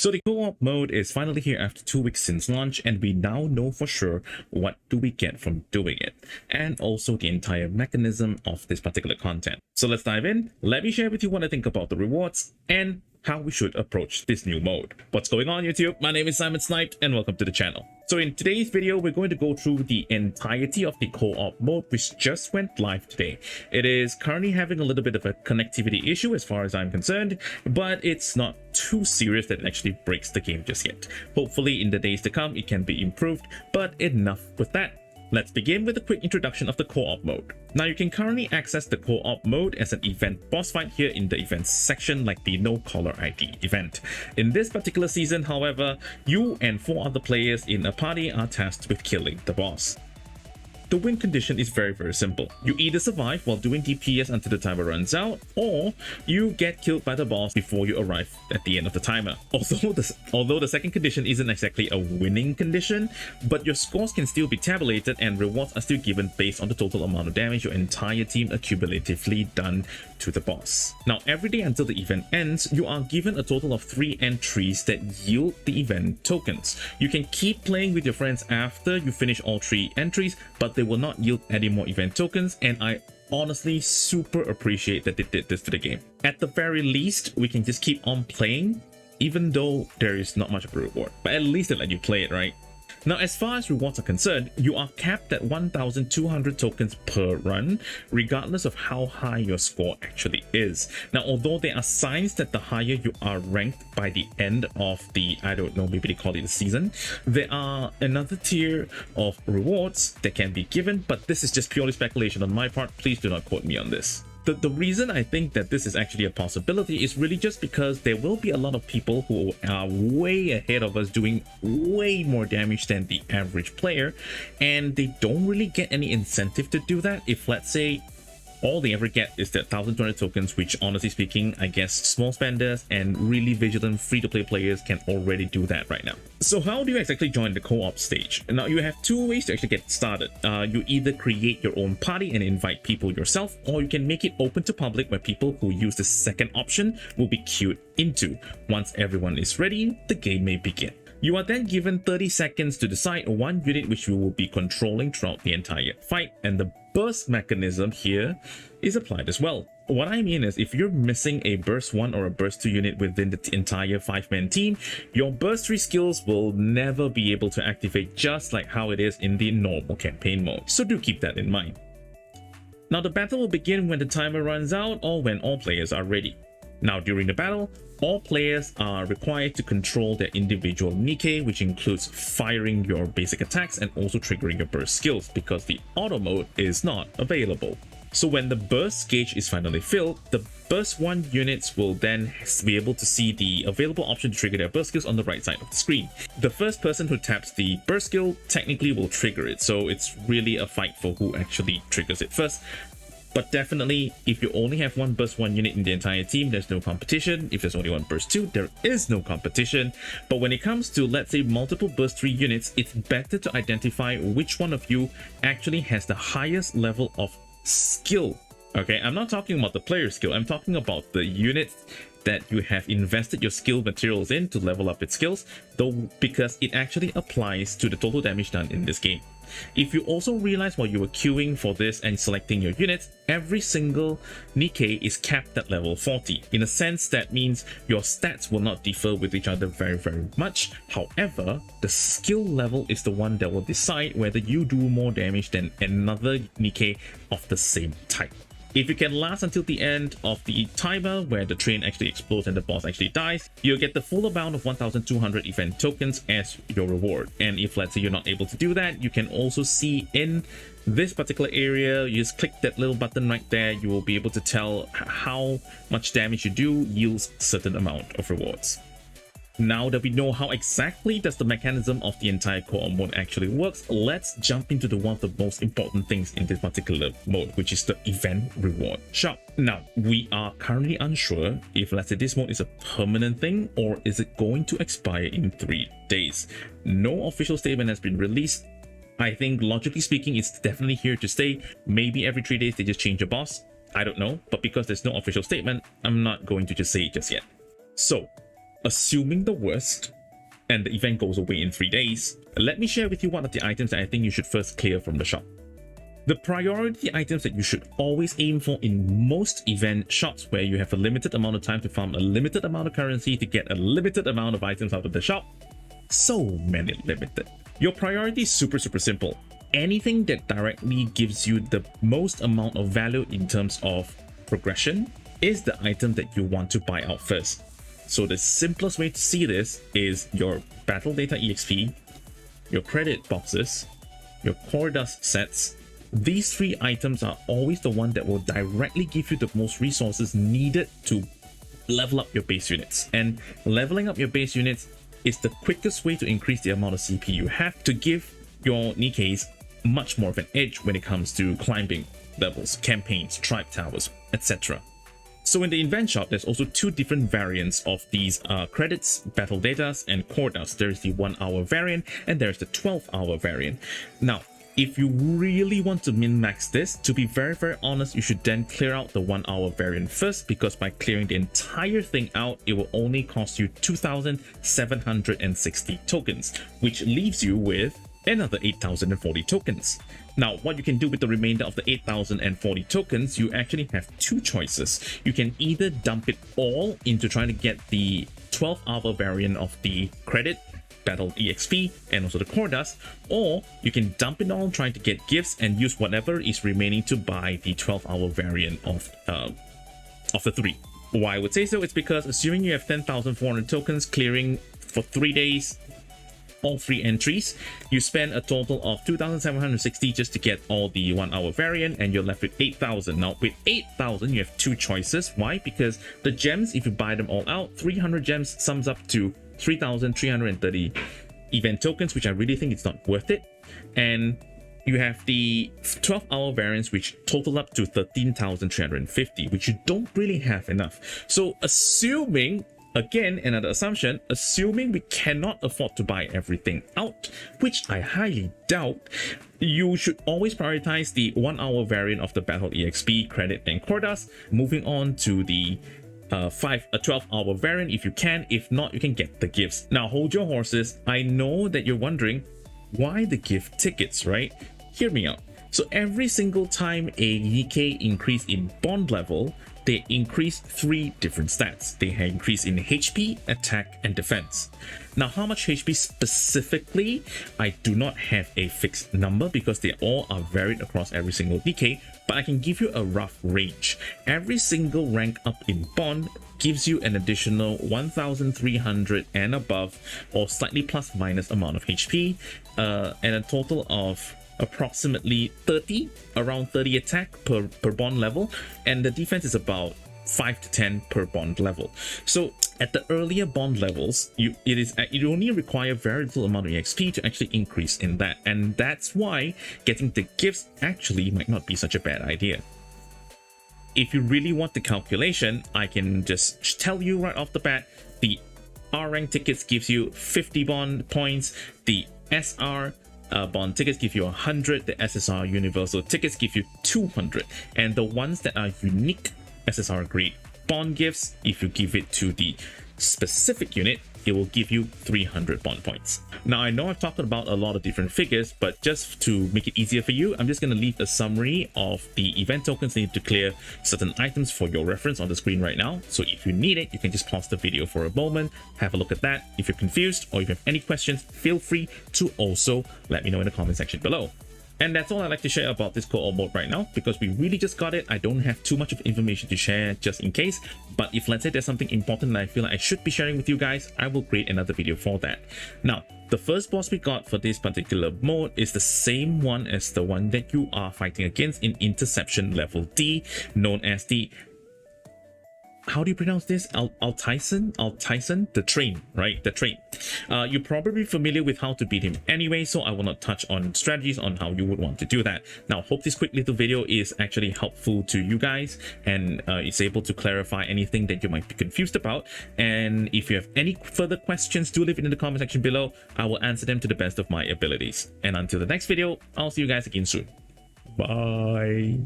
So the co-op mode is finally here after 2 weeks since launch, and we now know for sure what do we get from doing it, and also the entire mechanism of this particular content. So let's dive in. Let me share with you what I think about the rewards and how we should approach this new mode. What's going on, YouTube? My name is CymenSniped and welcome to the channel. So in today's video, we're going to go through the entirety of the co-op mode, which just went live today. It is currently having a little bit of a connectivity issue as far as I'm concerned, but it's not too serious that it actually breaks the game just yet. Hopefully in the days to come, it can be improved, but enough with that. Let's begin with a quick introduction of the co-op mode. Now you can currently access the co-op mode as an event boss fight here in the events section, like the no caller ID event. In this particular season, however, you and 4 other players in a party are tasked with killing the boss. The win condition is very simple. You either survive while doing DPS until the timer runs out, or you get killed by the boss before you arrive at the end of the timer. Although the second condition isn't exactly a winning condition, but your scores can still be tabulated and rewards are still given based on the total amount of damage your entire team accumulatively done to the boss. Now, every day until the event ends, you are given a total of 3 entries that yield the event tokens. You can keep playing with your friends after you finish all 3 entries, but they will not yield any more event tokens, and I honestly super appreciate that they did this to the game. At the very least, we can just keep on playing, even though there is not much of a reward, but at least they let you play it, right? Now, as far as rewards are concerned, you are capped at 1,200 tokens per run, regardless of how high your score actually is. Now, although there are signs that the higher you are ranked by the end of the, I don't know, maybe they call it a season, there are another tier of rewards that can be given, but this is just purely speculation on my part. Please do not quote me on this. The reason I think that this is actually a possibility is really just because there will be a lot of people who are way ahead of us doing way more damage than the average player, and they don't really get any incentive to do that. If, let's say, all they ever get is that 1,200 tokens, which honestly speaking, I guess small spenders and really vigilant free-to-play players can already do that right now. So how do you exactly join the co-op stage? Now, you have 2 ways to actually get started. You either create your own party and invite people yourself, or you can make it open to public where people who use the second option will be queued into. Once everyone is ready, the game may begin. You are then given 30 seconds to decide one unit which you will be controlling throughout the entire fight, and the burst mechanism here is applied as well. What I mean is, if you're missing a burst 1 or a burst 2 unit within the entire 5-man team, your burst 3 skills will never be able to activate, just like how it is in the normal campaign mode. So do keep that in mind. Now, the battle will begin when the timer runs out or when all players are ready. Now, during the battle, all players are required to control their individual Nikke, which includes firing your basic attacks and also triggering your burst skills, because the auto mode is not available. So when the burst gauge is finally filled, the burst 1 units will then be able to see the available option to trigger their burst skills on the right side of the screen. The first person who taps the burst skill technically will trigger it, so it's really a fight for who actually triggers it first. But definitely, if you only have 1 burst 1 unit in the entire team, there's no competition. If there's only 1 burst 2, there is no competition. But when it comes to, let's say, multiple burst 3 units, it's better to identify which one of you actually has the highest level of skill. Okay, I'm not talking about the player skill. I'm talking about the units that you have invested your skill materials in to level up its skills, though, because it actually applies to the total damage done in this game. If you also realize while you were queuing for this and selecting your units, every single Nikke is capped at level 40. In a sense, that means your stats will not differ with each other very much. However, the skill level is the one that will decide whether you do more damage than another Nikke of the same type. If you can last until the end of the timer, where the train actually explodes and the boss actually dies, you'll get the full amount of 1,200 event tokens as your reward. And if, let's say, you're not able to do that, you can also see in this particular area, you just click that little button right there, you will be able to tell how much damage you do yields a certain amount of rewards. Now that we know how exactly does the mechanism of the entire co-op mode actually works, let's jump into one of the most important things in this particular mode, which is the event reward shop. Now, we are currently unsure if, let's say, this mode is a permanent thing or is it going to expire in 3 days. No official statement has been released. I think, logically speaking, it's definitely here to stay. Maybe every 3 days they just change a boss. I don't know, but because there's no official statement, I'm not going to just say it just yet. So, assuming the worst and the event goes away in 3 days, let me share with you what are the items that I think you should first clear from the shop. The priority items that you should always aim for in most event shops where you have a limited amount of time to farm a limited amount of currency to get a limited amount of items out of the shop. So many limited. Your priority is super simple. Anything that directly gives you the most amount of value in terms of progression is the item that you want to buy out first. So the simplest way to see this is your battle data EXP, your credit boxes, your core dust sets. These 3 items are always the one that will directly give you the most resources needed to level up your base units. And leveling up your base units is the quickest way to increase the amount of CP you have to give your Nikkes much more of an edge when it comes to climbing levels, campaigns, tribe towers, etc. So in the event shop, there's also 2 different variants of these credits, battle datas, and core dust. There's the 1 hour variant and there's the 12-hour variant. Now, if you really want to min-max this, to be very honest, you should then clear out the 1 hour variant first, because by clearing the entire thing out, it will only cost you 2,760 tokens, which leaves you with another 8,040 tokens. Now, what you can do with the remainder of the 8,040 tokens, you actually have 2 choices. You can either dump it all into trying to get the 12-hour variant of the credit, battle EXP, and also the core dust, or you can dump it all trying to get gifts and use whatever is remaining to buy the 12-hour variant of the 3. Why I would say so, it's because assuming you have 10,400 tokens clearing for 3 days, all 3 entries, you spend a total of 2,760 just to get all the 1 hour variant, and you're left with 8,000. Now with 8,000 you have 2 choices. Why? Because the gems, if you buy them all out, 300 gems sums up to 3,330 event tokens, which I really think it's not worth it. And you have the 12-hour variants, which total up to 13,350, which you don't really have enough. So assuming, again, another assumption, assuming we cannot afford to buy everything out, which I highly doubt, you should always prioritize the 1 hour variant of the battle EXP, credit, and core dust, moving on to the 12-hour variant if you can. If not, you can get the gifts. Now hold your horses. I know that you're wondering why the gift tickets, right? Hear me out. So every single time a Nikke increase in bond level, they increase 3 different stats. They increase in HP, attack, and defense. Now, how much HP specifically, I do not have a fixed number because they all are varied across every single Nikke, but I can give you a rough range. Every single rank up in bond gives you an additional 1,300 and above, or slightly plus minus amount of HP, and a total of approximately around 30 attack per bond level, and the defense is about 5 to 10 per bond level. So at the earlier bond levels, you only require very little amount of EXP to actually increase in that, and that's why getting the gifts actually might not be such a bad idea. If you really want the calculation, I can just tell you right off the bat, the R rank tickets gives you 50 bond points, the SR bond tickets give you 100, the SSR universal tickets give you 200, and the ones that are unique SSR grade bond gifts, if you give it to the specific unit, it will give you 300 bond points. Now, I know I've talked about a lot of different figures, but just to make it easier for you, I'm just going to leave a summary of the event tokens needed to clear certain items for your reference on the screen right now. So if you need it, you can just pause the video for a moment, have a look at that. If you're confused or if you have any questions, feel free to also let me know in the comment section below. And that's all I'd like to share about this co-op mode right now, because we really just got it. I don't have too much of information to share just in case, but if let's say there's something important that I feel like I should be sharing with you guys, I will create another video for that. Now, the first boss we got for this particular mode is the same one as the one that you are fighting against in Interception level D, known as the, how do you pronounce this? Altyson, the train, right? The train. You're probably familiar with how to beat him anyway, so I will not touch on strategies on how you would want to do that. Now, hope this quick little video is actually helpful to you guys and it's able to clarify anything that you might be confused about. And if you have any further questions, do leave it in the comment section below. I will answer them to the best of my abilities. And until the next video, I'll see you guys again soon. Bye.